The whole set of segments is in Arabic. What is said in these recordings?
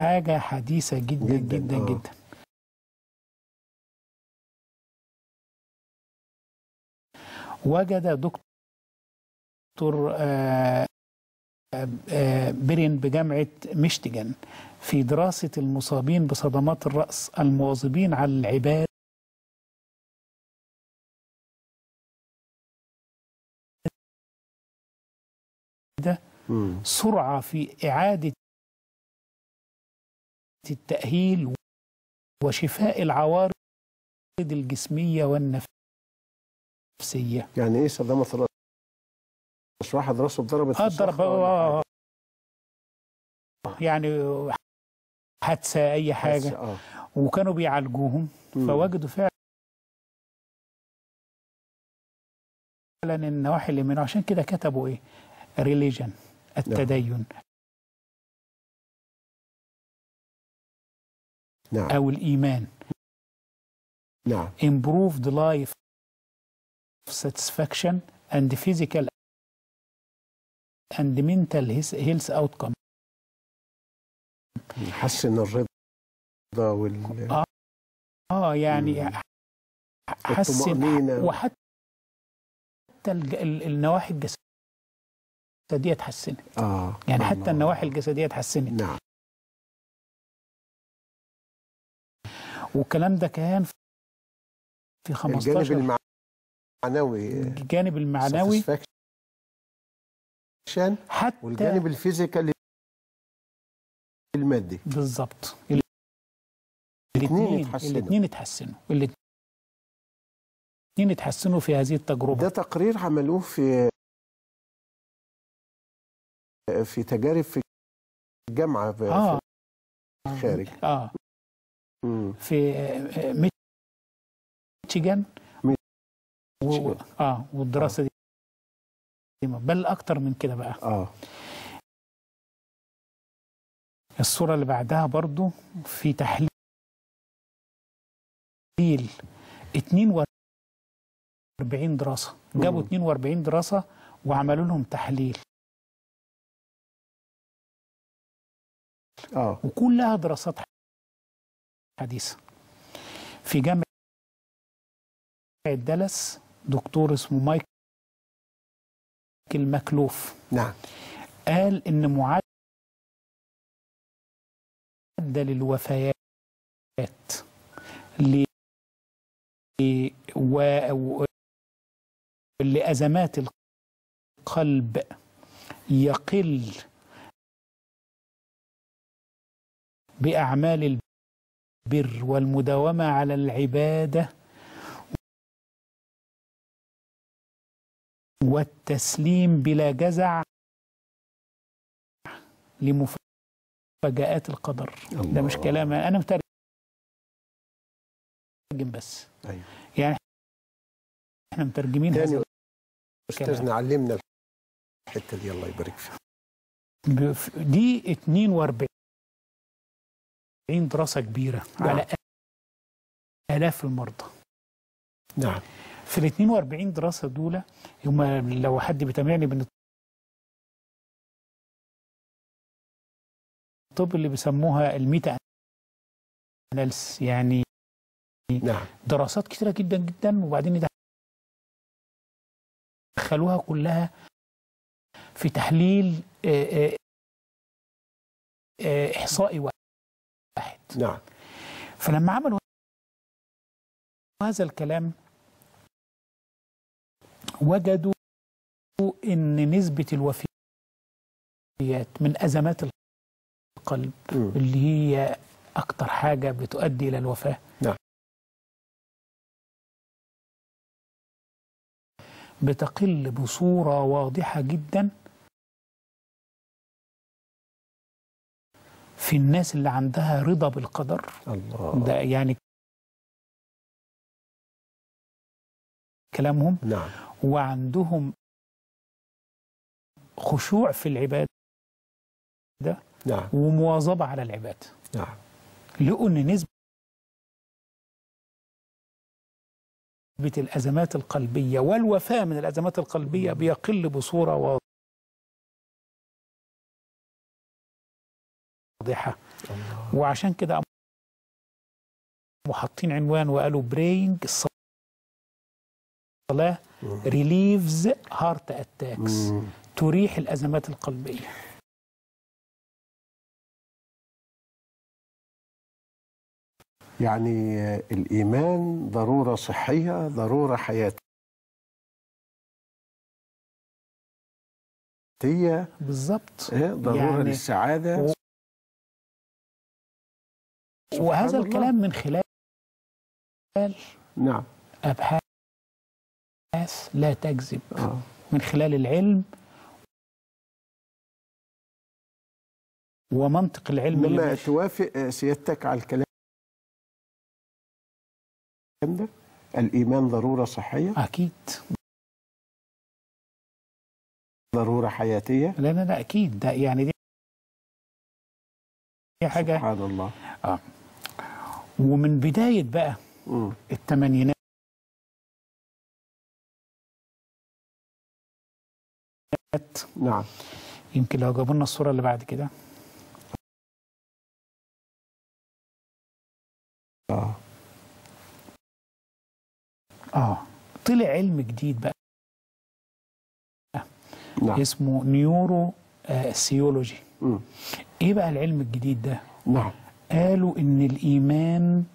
حاجة حديثة جدا جدا جدا, جدا. وجد دكتور بيرين بجامعة ميشيغان في دراسة المصابين بصدمات الرأس المواظبين على العبادة سرعة في إعادة التأهيل وشفاء العوارض الجسمية والنفسية. يعني ايه صدمة الرأس؟ مش واحد راسه اتضربت في ضرب يعني حادثة أي حاجة وكانوا بيعالجوهم فوجدوا فعلا النواحي اللي منه. عشان كده كتبوا ايه؟ ريليجن، التدين. نعم. أو الإيمان. نعم. improved life satisfaction and physical and mental health outcome. حسن الرضا يعني حسن وحتى النواحي الجسدية اتحسنت. يعني حتى النواحي الجسدية اتحسنت. نعم. والكلام ده كان في 15. الجانب المعنوي. الجانب المعنوي حتى والجانب الفيزيكال المادي. بالظبط. الاثنين اتحسنوا في هذه التجربة. ده تقرير عملوه في تجارب في الجامعة في الخارج. في ميشيغان. والدراسة دي بل أكتر من كده بقى. الصورة اللي بعدها برضو في تحليل 42 دراسة. جابوا 42 دراسة وعملوا لهم تحليل. وكلها دراسات حديثة. في جامعة دالاس دكتور اسمه مايكل ماكلوف. نعم. قال إن معدل الوفيات لأزمات القلب يقل بأعمال البر والمداومة على العبادة والتسليم بلا جزع لمفاجآت القدر. ده مش كلام أنا مترجم بس. أيوه. يعني احنا مترجمين هذا. أستاذنا علمنا الحتة دي الله يبارك فيك. دي 42 دراسة كبيرة. نعم. على آلاف المرضى. نعم. في ال 42 دراسة دول هم لو حد بيتابعني من الطب اللي بيسموها الميتا أناليسيس. يعني نعم. دراسات كتيرة جدا جدا وبعدين دخلوها كلها في تحليل إحصائي واحد. نعم. فلما عملوا هذا الكلام وجدوا إن نسبة الوفيات من أزمات القلب اللي هي أكتر حاجة بتؤدي إلى الوفاة. نعم. بتقل بصورة واضحة جدا في الناس اللي عندها رضا بالقدر. الله. ده يعني كلامهم. نعم. وعندهم خشوع في العبادة. نعم. ومواظبة على العبادة. نعم. لقوا إن نسبة الأزمات القلبية والوفاة من الأزمات القلبية بيقل بصورة واضحة. وعشان كده قاموا حاطين عنوان وقالوا برينج الصلاة ريليفز هارت اتاكس، تريح الازمات القلبيه. يعني الإيمان ضرورة صحية، ضرورة حياتية، بالظبط، ضرورة يعني للسعادة. وهذا الكلام من خلال نعم أبحاث لا تكذب، من خلال العلم ومنطق العلم. لما توافق سيادتك على الكلام ده؟ الإيمان ضرورة صحية؟ أكيد. ضرورة حياتية؟ لا أكيد، ده يعني دي حاجة سبحان الله. ومن بداية بقى الثمانينات نعم، يمكن لو جابوا لنا الصورة اللي بعد كده. طلع علم جديد بقى. نعم. اسمه نيورو سيولوجي. ايه بقى العلم الجديد ده؟ نعم. قالوا ان الايمان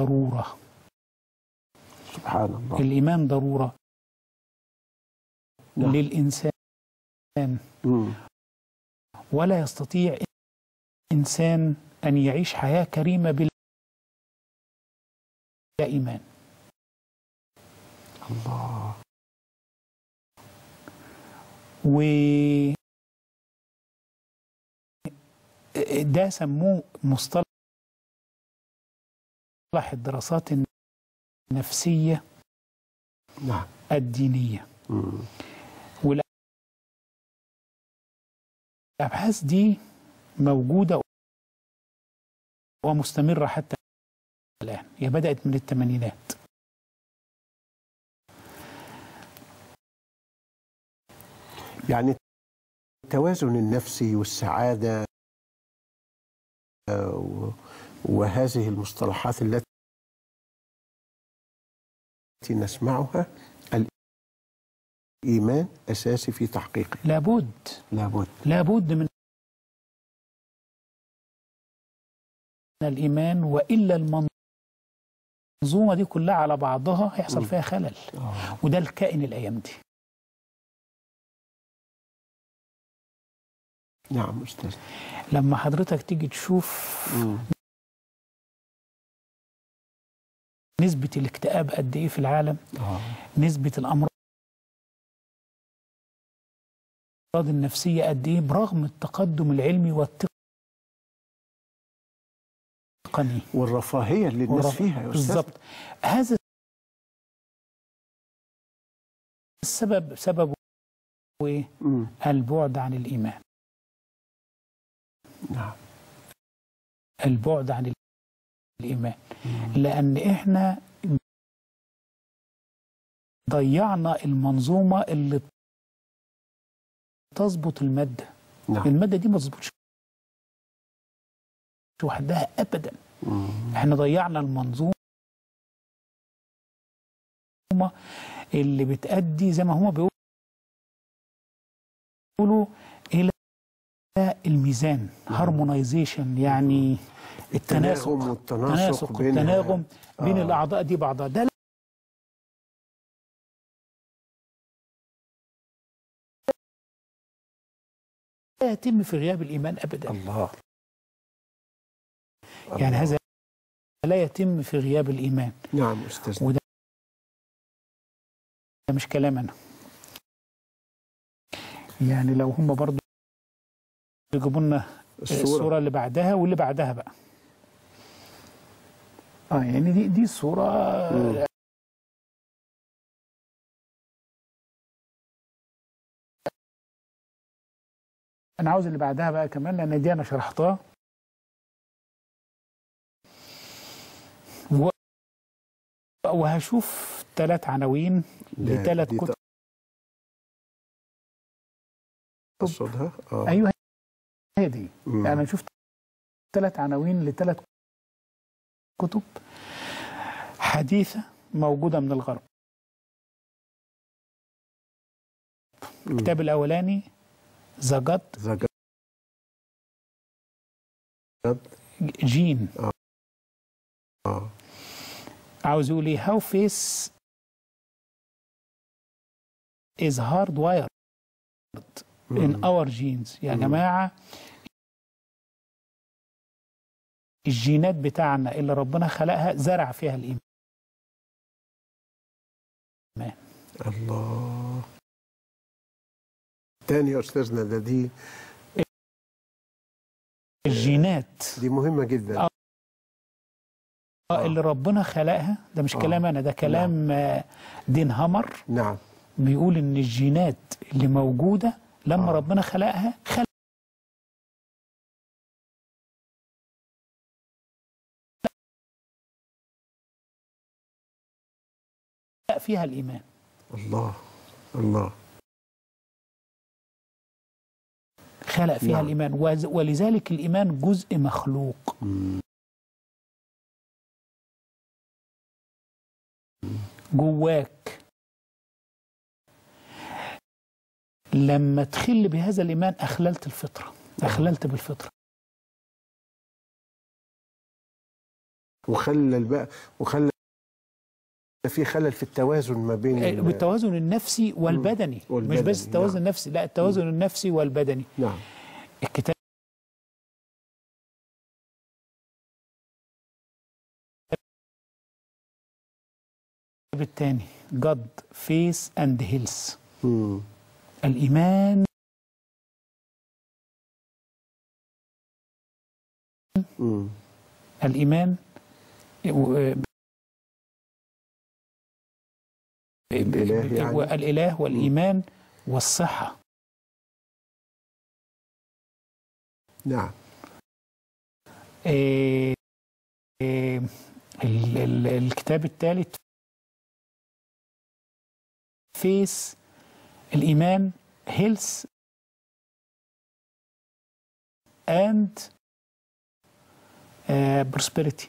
ضرورة. سبحان الله. الايمان ضرورة. نعم. للانسان. ولا يستطيع إنسان أن يعيش حياة كريمة بلا إيمان. الله. وده سموه مصطلح الدراسات النفسية نعم. الدينية. والأبحاث دي موجودة ومستمرة حتى الآن، هي بدأت من الثمانينات. يعني التوازن النفسي والسعادة وهذه المصطلحات التي نسمعها، الإيمان أساسي في تحقيقه. لابد من الإيمان، وإلا المنظومة دي كلها على بعضها هيحصل فيها خلل. وده الكائن الأيام دي. نعم أستاذ. لما حضرتك تيجي تشوف نسبة الاكتئاب قد إيه في العالم، نسبة الأمراض النفسية قد إيه، برغم التقدم العلمي والتقني والرفاهية اللي الناس فيها يا أستاذ. بالظبط. هذا سببه إيه؟ البعد عن الإيمان. نعم. البعد عن الإيمان. لأن إحنا ضيعنا المنظومة اللي تظبط المادة. نعم. المادة دي ما تظبطش وحدها أبدا. إحنا ضيعنا المنظومة اللي بتأدي زي ما هما بيقولوا إلى الميزان، هارمونايزيشن، يعني التناغم بين الأعضاء دي بعضها. ده لا يتم في غياب الإيمان أبدا. الله. يعني هذا لا يتم في غياب الإيمان. نعم أستاذ. وده مش كلام أنا، يعني لو هم برضو يجيبوا لنا الصورة اللي بعدها واللي بعدها بقى. يعني دي الصورة. أنا عاوز اللي بعدها بقى كمان، لأن دي أنا شرحتها. وهشوف 3 عناوين ل3 كتب تقصدها؟ ايوه هي دي. يعني انا شفت 3 عناوين ل3 كتب حديثة موجودة من الغرب. الكتاب الأولاني ذا جاد جين. عاوز يقول ايه؟ هاو فيس is hardwired in our genes. يا جماعة الجينات بتاعنا اللي ربنا خلقها زرع فيها الإيمان. الله. تاني يا أستاذنا، دي الجينات دي مهمة جدا. اللي ربنا خلقها. ده مش كلام أنا، ده كلام دين هامر. نعم. بيقول إن الجينات اللي موجودة لما ربنا خلقها خلق فيها الإيمان. الله الله. خلق فيها الإيمان، ولذلك الإيمان جزء مخلوق. جواك لما تخل بهذا الإيمان أخللت الفطرة، أخللت بالفطرة. وخلى في خلل في التوازن ما بين بالتوازن النفسي والبدني. مش بس التوازن النفسي، لا التوازن النفسي والبدني. نعم. الكتاب الثاني God Faith and Health. الإيمان الإيمان الإله والإيمان والصحة. نعم. الكتاب الثالث فيس الإيمان health and prosperity.